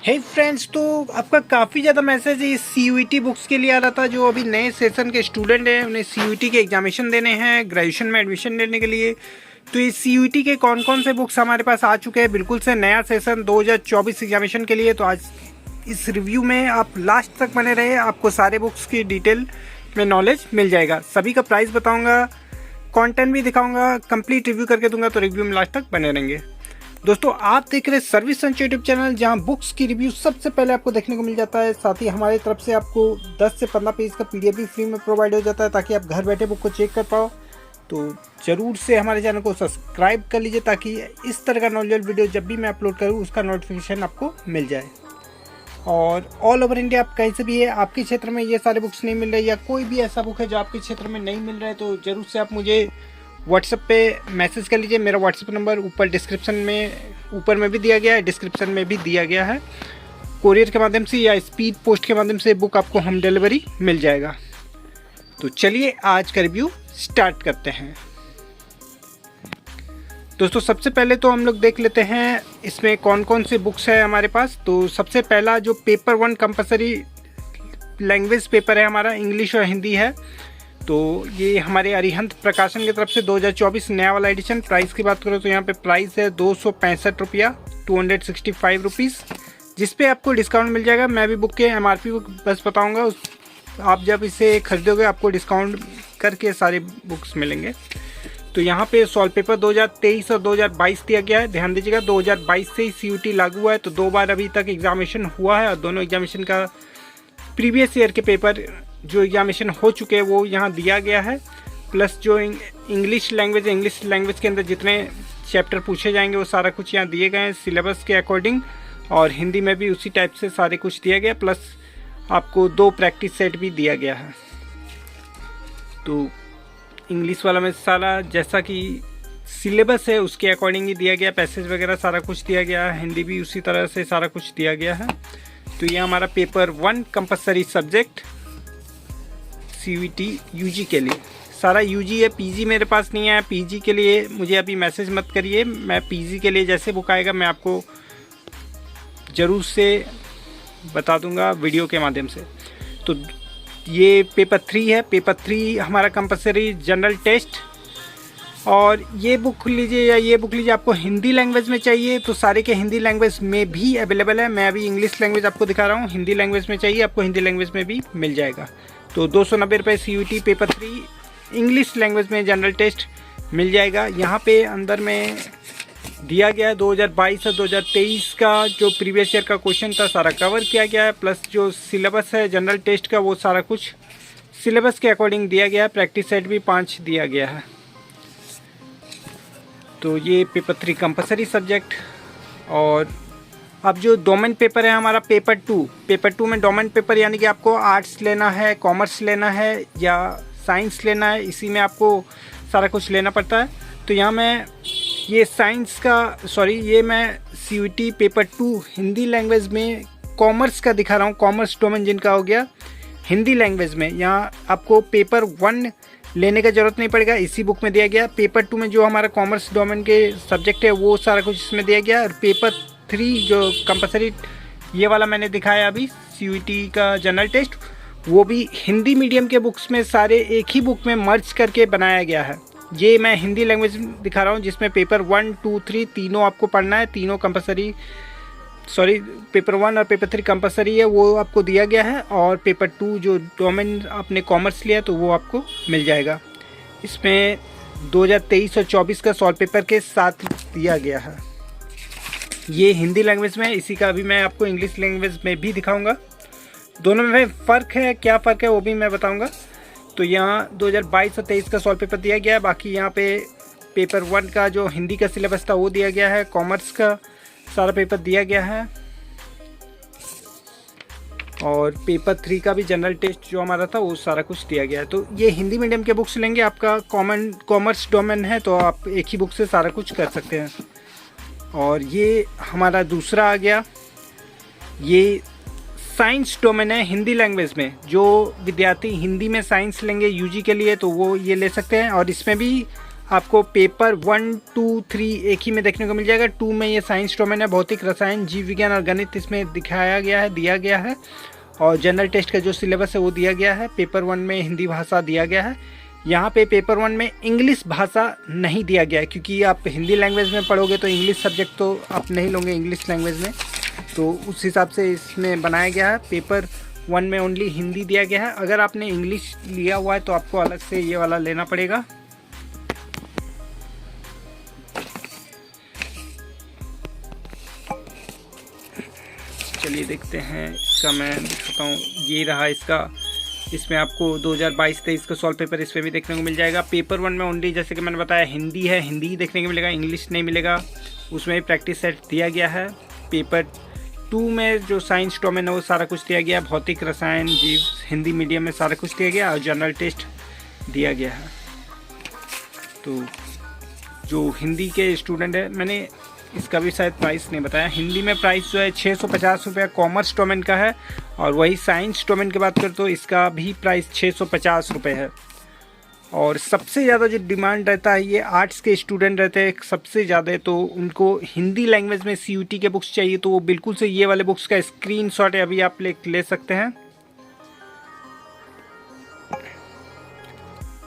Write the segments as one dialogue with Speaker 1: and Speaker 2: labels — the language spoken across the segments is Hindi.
Speaker 1: हे फ्रेंड्स, तो आपका काफ़ी ज़्यादा मैसेज इस CUET बुक्स के लिए आ रहा था। जो अभी नए सेशन के स्टूडेंट हैं उन्हें CUET के एग्जामिनेशन देने हैं ग्रेजुएशन में एडमिशन लेने के लिए। तो इस CUET के कौन कौन से बुक्स हमारे पास आ चुके हैं, बिल्कुल से नया सेशन 2024 एग्जामिनेशन के लिए। तो आज इस रिव्यू में आप लास्ट तक बने रहे, आपको सारे बुक्स की डिटेल में नॉलेज मिल जाएगा। सभी का प्राइस बताऊँगा, कंटेंट भी दिखाऊँगा, कंप्लीट रिव्यू करके दूंगा। तो रिव्यू में लास्ट तक बने रहेंगे। दोस्तों, आप देख रहे हैं सर्विस संच यूट्यूब चैनल, जहां बुक्स की रिव्यू सबसे पहले आपको देखने को मिल जाता है। साथ ही हमारी तरफ से आपको 10 से 15 पेज का PDF भी फ्री में प्रोवाइड हो जाता है, ताकि आप घर बैठे बुक को चेक कर पाओ। तो ज़रूर से हमारे चैनल को सब्सक्राइब कर लीजिए, ताकि इस तरह का नॉलेज वीडियो जब भी मैं अपलोड करूँ उसका नोटिफिकेशन आपको मिल जाए। और ऑल ओवर इंडिया आप कहीं से भी है, आपके क्षेत्र में ये सारे बुक्स नहीं मिल रहे, या कोई भी ऐसा बुक है जो आपके क्षेत्र में नहीं मिल रहा है, तो ज़रूर से आप मुझे व्हाट्सएप पे मैसेज कर लीजिए। मेरा व्हाट्सएप नंबर ऊपर डिस्क्रिप्शन में, ऊपर में भी दिया गया है, डिस्क्रिप्शन में भी दिया गया है। कोरियर के माध्यम से या स्पीड पोस्ट के माध्यम से बुक आपको होम डिलीवरी मिल जाएगा। तो चलिए आज का रिव्यू स्टार्ट करते हैं। दोस्तों, सबसे पहले तो हम लोग देख लेते हैं इसमें कौन कौन से बुक्स है हमारे पास। तो सबसे पहला जो पेपर 1 कंपलसरी लैंग्वेज पेपर है हमारा, इंग्लिश और हिंदी है। तो ये हमारे अरिहंत प्रकाशन की तरफ से 2024 नया वाला एडिशन। प्राइस की बात करो तो यहाँ पे प्राइस है 265 रुपया, 265 रुपीज़, जिस पे आपको डिस्काउंट मिल जाएगा। मैं भी बुक के MRP बस बताऊँगा, आप जब इसे खरीदोगे आपको डिस्काउंट करके सारे बुक्स मिलेंगे। तो यहाँ पे सॉल्व पेपर 2023 और 2022 दिया गया है। ध्यान दीजिएगा, 2022 से ही CUET लागू हुआ है, तो 2 बार अभी तक एग्जामिनेशन हुआ है, और दोनों एग्जामिनेशन का प्रीवियस ईयर के पेपर जो एग्जामिनेशन हो चुके हैं वो यहाँ दिया गया है। प्लस जो इंग्लिश लैंग्वेज के अंदर जितने चैप्टर पूछे जाएंगे वो सारा कुछ यहाँ दिए गए हैं सिलेबस के अकॉर्डिंग, और हिंदी में भी उसी टाइप से सारे कुछ दिया गया। प्लस आपको 2 प्रैक्टिस सेट भी दिया गया है। तो इंग्लिश वाला में सारा जैसा कि सिलेबस है उसके अकॉर्डिंग ही दिया गया, पैसेज वगैरह सारा कुछ दिया गया है। हिंदी भी उसी तरह से सारा कुछ दिया गया है। तो ये हमारा paper 1 compulsory subject CUET UG के लिए, सारा UG है। PG मेरे पास नहीं है। PG के लिए मुझे अभी मैसेज मत करिए, मैं PG के लिए जैसे बुक आएगा मैं आपको ज़रूर से बता दूंगा वीडियो के माध्यम से। तो ये पेपर 3 है। पेपर 3 हमारा कंपलसरी जनरल टेस्ट। और ये बुक लीजिए या ये बुक लीजिए, आपको हिंदी लैंग्वेज में चाहिए तो सारे के हिंदी लैंग्वेज में भी अवेलेबल है। मैं अभी इंग्लिश लैंग्वेज आपको दिखा रहा हूँ, हिंदी लैंग्वेज में चाहिए आपको हिंदी लैंग्वेज में भी मिल जाएगा। तो 290 रुपये CUET पेपर 3 इंग्लिश लैंग्वेज में जनरल टेस्ट मिल जाएगा। यहाँ पे अंदर में दिया गया है 2022 और 2023 का जो प्रीवियस ईयर का क्वेश्चन था सारा कवर किया गया है। प्लस जो सिलेबस है जनरल टेस्ट का वो सारा कुछ सिलेबस के अकॉर्डिंग दिया गया है। प्रैक्टिस सेट भी 5 दिया गया है। तो ये पेपर 3 कंपलसरी सब्जेक्ट। और अब जो डोमेन पेपर है हमारा पेपर 2 में डोमेन पेपर यानी कि आपको आर्ट्स लेना है, कॉमर्स लेना है या साइंस लेना है, इसी में आपको सारा कुछ लेना पड़ता है। तो यहाँ मैं ये ये मैं CUET पेपर 2 हिंदी लैंग्वेज में कॉमर्स का दिखा रहा हूँ। कॉमर्स डोमेन जिनका हो गया हिंदी लैंग्वेज में, यहाँ आपको पेपर 1 लेने का ज़रूरत नहीं पड़ेगा, इसी बुक में दिया गया। पेपर 2 में जो हमारा कॉमर्स डोमेन के सब्जेक्ट है वो सारा कुछ इसमें दिया गया। और पेपर 3 जो कंपलसरी ये वाला मैंने दिखाया अभी CUET का जनरल टेस्ट, वो भी हिंदी मीडियम के बुक्स में सारे एक ही बुक में मर्ज करके बनाया गया है। ये मैं हिंदी लैंग्वेज दिखा रहा हूँ, जिसमें पेपर 1, 2, 3 तीनों आपको पढ़ना है। तीनों कंपलसरी, पेपर 1 और पेपर 3 कंपलसरी है, वो आपको दिया गया है। और पेपर 2 जो डोमेन आपने कॉमर्स लिया तो वो आपको मिल जाएगा। इसमें 2023 और 24 का सॉल्व पेपर के साथ दिया गया है। ये हिंदी लैंग्वेज में, इसी का अभी मैं आपको इंग्लिश लैंग्वेज में भी दिखाऊंगा। दोनों में फ़र्क है, क्या फ़र्क है वो भी मैं बताऊंगा। तो यहाँ 2022 और 23 का सॉल्व पेपर दिया गया है। बाकी यहाँ पे पेपर 1 का जो हिंदी का सिलेबस था वो दिया गया है। कॉमर्स का सारा पेपर दिया गया है। और पेपर 3 का भी जनरल टेस्ट जो हमारा था वो सारा कुछ दिया गया है। तो ये हिंदी मीडियम के बुक्स लेंगे, आपका कॉमर्स डोमेन है तो आप एक ही बुक से सारा कुछ कर सकते हैं। और ये हमारा दूसरा आ गया, ये साइंस डोमेन है हिंदी लैंग्वेज में। जो विद्यार्थी हिंदी में साइंस लेंगे UG के लिए तो वो ये ले सकते हैं। और इसमें भी आपको पेपर 1, 2, 3 एक ही में देखने को मिल जाएगा। 2 में ये साइंस डोमेन है, भौतिक, रसायन, जीव विज्ञान और गणित इसमें दिखाया गया है, दिया गया है। और जनरल टेस्ट का जो सिलेबस है वो दिया गया है। पेपर 1 में हिंदी भाषा दिया गया है। यहाँ पे पेपर 1 में इंग्लिश भाषा नहीं दिया गया है, क्योंकि आप हिंदी लैंग्वेज में पढ़ोगे तो इंग्लिश सब्जेक्ट तो आप नहीं लोगे इंग्लिश लैंग्वेज में, तो उस हिसाब से इसमें बनाया गया है। पेपर 1 में ओनली हिंदी दिया गया है। अगर आपने इंग्लिश लिया हुआ है तो आपको अलग से ये वाला लेना पड़ेगा। चलिए देखते हैं, इसका मैं दिखाता हूँ। ये रहा इसका, इसमें आपको 2022-23 का सॉल्व पेपर इसमें भी देखने को मिल जाएगा। पेपर 1 में ओनली जैसे कि मैंने बताया हिंदी है, हिंदी ही देखने को मिलेगा, इंग्लिश नहीं मिलेगा। उसमें भी प्रैक्टिस सेट दिया गया है। पेपर 2 में जो साइंस डोमेन है वो सारा कुछ दिया गया, भौतिक, रसायन, जीव हिंदी मीडियम में सारा कुछ दिया गया और जनरल टेस्ट दिया गया है। तो जो हिंदी के स्टूडेंट है, मैंने इसका भी शायद प्राइस नहीं बताया। हिंदी में प्राइस जो है 650 रुपये कॉमर्स डोमेन का है, और वही साइंस डोमेन की बात करें तो इसका भी प्राइस 650 रुपये है। और सबसे ज़्यादा जो डिमांड रहता है ये आर्ट्स के स्टूडेंट रहते हैं सबसे ज़्यादा, तो उनको हिंदी लैंग्वेज में CUT के बुक्स चाहिए, तो वो बिल्कुल से ये वाले बुक्स का स्क्रीनशॉट है, अभी आप ले सकते हैं।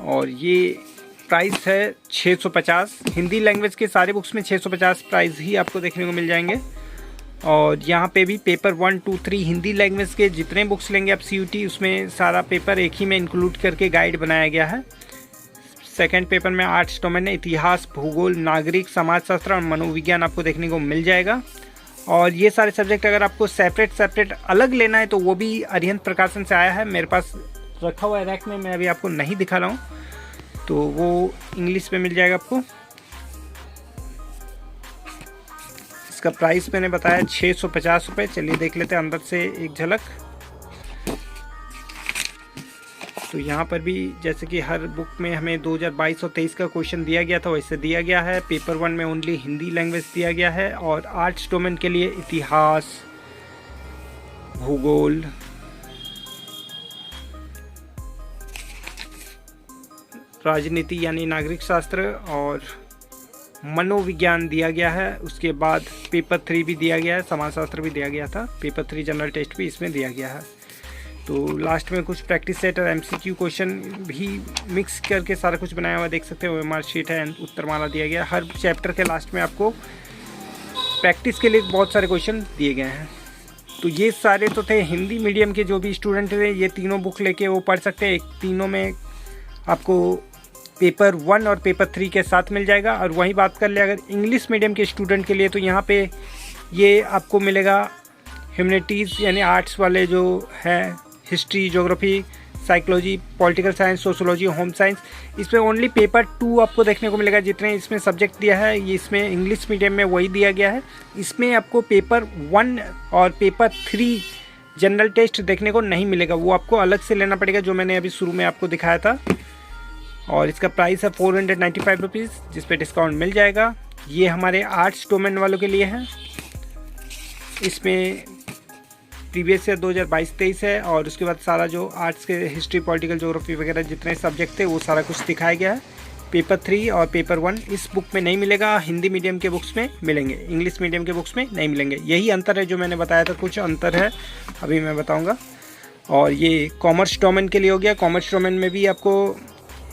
Speaker 1: और ये प्राइस है 650। हिंदी लैंग्वेज के सारे बुक्स में 650 प्राइस ही आपको देखने को मिल जाएंगे। और यहाँ पे भी पेपर 1, 2, 3 हिंदी लैंग्वेज के जितने बुक्स लेंगे आप CUT, उसमें सारा पेपर एक ही में इंक्लूड करके गाइड बनाया गया है। सेकंड पेपर में आर्ट्स डोमेन है, इतिहास, भूगोल, नागरिक, समाजशास्त्र और मनोविज्ञान आपको देखने को मिल जाएगा। और ये सारे सब्जेक्ट अगर आपको सेपरेट अलग लेना है तो वो भी अरिहंत प्रकाशन से आया है, मेरे पास रखा हुआ है रैक में, मैं अभी आपको नहीं दिखा रहा हूँ, तो वो इंग्लिश में मिल जाएगा आपको। इसका प्राइस मैंने बताया 650 रुपये। चलिए देख लेते हैं अंदर से एक झलक। तो यहाँ पर भी जैसे कि हर बुक में हमें 2022 और 23 का क्वेश्चन दिया गया था वैसे दिया गया है। पेपर 1 में ओनली हिंदी लैंग्वेज दिया गया है, और आर्ट्स डोमेन के लिए इतिहास, भूगोल, राजनीति यानी नागरिक शास्त्र और मनोविज्ञान दिया गया है। उसके बाद पेपर 3 भी दिया गया है, समाजशास्त्र भी दिया गया था। पेपर 3 जनरल टेस्ट भी इसमें दिया गया है। तो लास्ट में कुछ प्रैक्टिस सेट और MCQ क्वेश्चन भी मिक्स करके सारा कुछ बनाया हुआ देख सकते हो। OMR शीट है, उत्तरमाला दिया गया। हर चैप्टर के लास्ट में आपको प्रैक्टिस के लिए बहुत सारे क्वेश्चन दिए गए हैं। तो ये सारे तो थे हिंदी मीडियम के जो भी स्टूडेंट थे, ये तीनों बुक लेके वो पढ़ सकते हैं। तीनों में आपको पेपर 1 और पेपर 3 के साथ मिल जाएगा। और वही बात कर ले अगर इंग्लिश मीडियम के स्टूडेंट के लिए, तो यहाँ पे ये आपको मिलेगा ह्यूमैनिटीज़ यानी आर्ट्स वाले जो है, history, geography, psychology, political science, sociology, home science. इसमें ओनली पेपर 2 आपको देखने को मिलेगा। जितने इसमें सब्जेक्ट दिया है ये इसमें इंग्लिश मीडियम में वही दिया गया है। इसमें आपको पेपर 1 और पेपर 3 जनरल टेस्ट देखने को नहीं मिलेगा, वो आपको अलग से लेना पड़ेगा, जो मैंने अभी शुरू में आपको दिखाया था। और इसका प्राइस है 495 रुपीज़, जिस पे डिस्काउंट मिल जाएगा। ये हमारे आर्ट्स डोमेन वालों के लिए है। इसमें प्रीवियस ईयर 2022-23 है, और उसके बाद सारा जो आर्ट्स के हिस्ट्री, पॉलिटिकल, ज्योग्राफी वगैरह जितने सब्जेक्ट थे वो सारा कुछ दिखाया गया है। पेपर 3 और पेपर 1 इस बुक में नहीं मिलेगा, हिंदी मीडियम के बुक्स में मिलेंगे, इंग्लिश मीडियम के बुक्स में नहीं मिलेंगे। यही अंतर है जो मैंने बताया था, कुछ अंतर है अभी मैं बताऊँगा। और ये कॉमर्स डोमेन के लिए हो गया। कॉमर्स डोमेन में भी आपको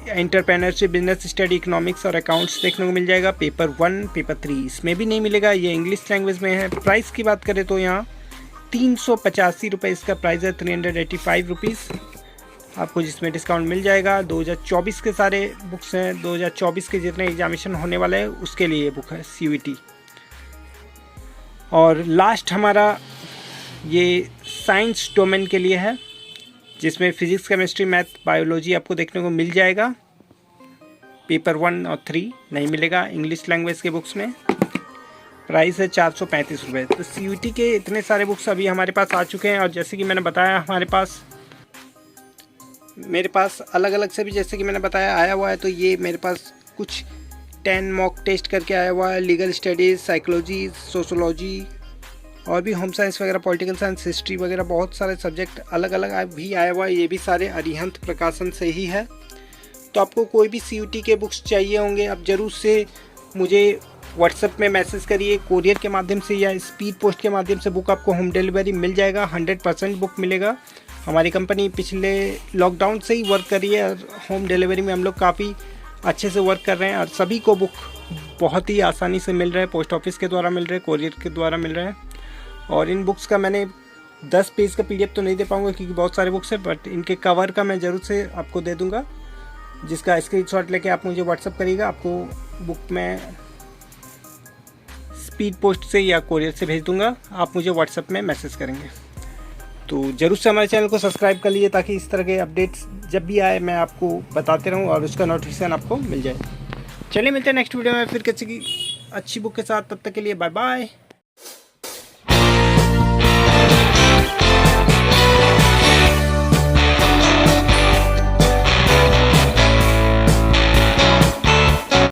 Speaker 1: एंटरप्रेन्योरशिप, बिजनेस स्टडी, इकोनॉमिक्स और अकाउंट्स देखने को मिल जाएगा। पेपर 1, पेपर 3 इसमें भी नहीं मिलेगा, ये इंग्लिश लैंग्वेज में है। प्राइस की बात करें तो यहाँ 385 रुपये इसका प्राइस है, 385 रुपीज़ आपको, जिसमें डिस्काउंट मिल जाएगा। 2024 के सारे बुक्स हैं, 2024 के जितने एग्जामिनेशन होने वाले हैं उसके लिए ये बुक है, CUT। और लास्ट हमारा ये साइंस डोमेन के लिए है, जिसमें फिजिक्स, केमिस्ट्री, मैथ, बायोलॉजी आपको देखने को मिल जाएगा। पेपर 1 और 3 नहीं मिलेगा इंग्लिश लैंग्वेज के बुक्स में। प्राइस है 435 रुपये। तो CUT के इतने सारे बुक्स अभी हमारे पास आ चुके हैं। और जैसे कि मैंने बताया मेरे पास अलग अलग से भी जैसे कि मैंने बताया आया हुआ है। तो ये मेरे पास कुछ 10 मॉक टेस्ट करके आया हुआ है, लीगल स्टडीज़, साइकोलॉजी, सोशोलॉजी और भी होम साइंस वगैरह, पॉलिटिकल साइंस, हिस्ट्री वगैरह बहुत सारे सब्जेक्ट अलग अलग भी आया हुआ है। ये भी सारे अरिहंत प्रकाशन से ही है। तो आपको कोई भी CUT के बुक्स चाहिए होंगे, आप ज़रूर से मुझे व्हाट्सएप में मैसेज करिए। कोरियर के माध्यम से या स्पीड पोस्ट के माध्यम से बुक आपको होम डिलीवरी मिल जाएगा। 100% बुक मिलेगा। हमारी कंपनी पिछले लॉकडाउन से ही वर्क कर रही है और होम डिलीवरी में हम लोग काफ़ी अच्छे से वर्क कर रहे हैं और सभी को बुक बहुत ही आसानी से मिल रहा है। पोस्ट ऑफिस के द्वारा मिल रहा है, कोरियर के द्वारा मिल रहा है। और इन बुक्स का मैंने 10 पेज का PDF तो नहीं दे पाऊँगा क्योंकि बहुत सारे बुक्स हैं, बट इनके कवर का मैं ज़रूर से आपको दे दूँगा, जिसका स्क्रीनशॉट लेके आप मुझे व्हाट्सअप करिएगा। आपको बुक मैं स्पीड पोस्ट से या कोरियर से भेज दूँगा, आप मुझे व्हाट्सएप में मैसेज करेंगे। तो ज़रूर से हमारे चैनल को सब्सक्राइब कर लीजिए ताकि इस तरह के अपडेट्स जब भी आए मैं आपको बताते रहूं और उसका नोटिफिकेशन आपको मिल जाए। चलिए मिलते हैं नेक्स्ट वीडियो में फिर किसी की अच्छी बुक के साथ। तब तक के लिए बाय बाय।